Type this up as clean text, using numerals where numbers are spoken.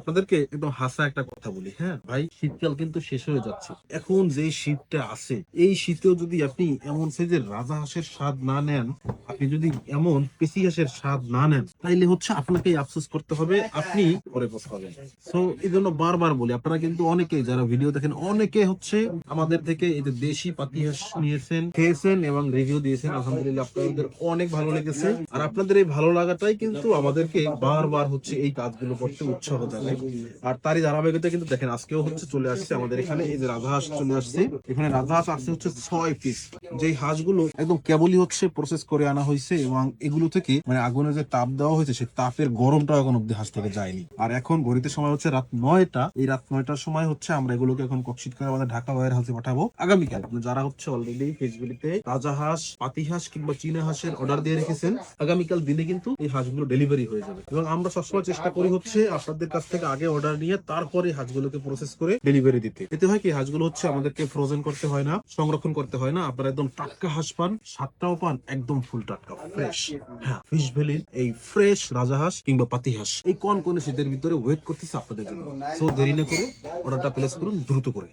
আপনাদেরকে একদম হাসা একটা কথা বলি, হ্যাঁ ভাই, শীতকাল কিন্তু শেষ হয়ে যাচ্ছে। এখন যে শীতটা আছে, এই শীতেও যদি আপনি এমন সাইজের রাজা হাঁসের স্বাদ না নেন, আপনি যদি এমন পেশি হাঁসের স্বাদ না নেন, তাইলে হচ্ছে আপনাকে আফসোস করতে হবে, আপনি পরে পস্তাবেন। সো এই জন্য বারবার বলি, আপনারা কিন্তু অনেকেই যারা ভিডিও দেখেন, অনেকে হচ্ছে আমাদের থেকে এই যে দেশি পাতি হাঁস নিয়েছেন, খেয়েছেন এবং রিভিউ দিয়েছেন। আলহামদুলিল্লাহ, আপনাদের অনেক ভালো লেগেছে। আর আপনাদের এই ভালো লাগাটাই কিন্তু আমাদেরকে বারবার হচ্ছে এই কাজগুলো করতে উৎসাহ জাগায়। আর তারই ধারাবাহিকতা কিন্তু দেখেন, আজকেও হচ্ছে চলে আসছে আমাদের এখানে এই যে রাজহাঁস চলে আসছে। এখানে রাজহাঁস আসছে হচ্ছে 6 পিস। যেই হাঁসগুলো একদম কেবলই হচ্ছে প্রসেস করে আনা হয়েছে এবং এগুলো থেকে মানে আগুনে যে তাপ দেওয়া হয়েছে, সেই তাপের গরমটা এখন অব্দি হাঁস থেকে যায়নি। আর এখন ঘড়িতে সময় হচ্ছে রাত 9টা। এই রাত 9টার সময় হচ্ছে আমরা এগুলোকে এখন ককশিট করে আমাদের ঢাকা ওয়্যার হাউসে পাঠাবো আগামীকাল। যারা হচ্ছে অলরেডি ফেসবুকে রাজা হাঁস, পাতি হাঁস কিংবা চীনা হাঁসের অর্ডার দিয়ে রেখেছেন, আগামীকাল দিনে কিন্তু এই হাঁসগুলো ডেলিভারি হয়ে যাবে। এবং আমরা সবসময় চেষ্টা করি হচ্ছে আপনাদের কাছ থেকে আগে অর্ডার নিয়ে তারপরে হাঁসগুলোকে প্রসেস করে ডেলিভারি দিতে। এতে হয় কি, হাঁসগুলো হচ্ছে আমাদেরকে ফ্রোজেন করতে হয় না, সংরক্ষণ করতে হয় না। আপনারা একদম টাটকা হাঁস পান, স্বাদটাও পান একদম ফুল টাটকা ফ্রেশ। হ্যাঁ, ফিশ ভ্যালির এই ফ্রেশ রাজা হাঁস কিংবা পাতি হাঁস এই কোন শীতের ভিতরে ওয়েট করতেছে আপনাদের জন্য। সো দেরি না করে অর্ডারটা প্লেস করুন দ্রুত করে।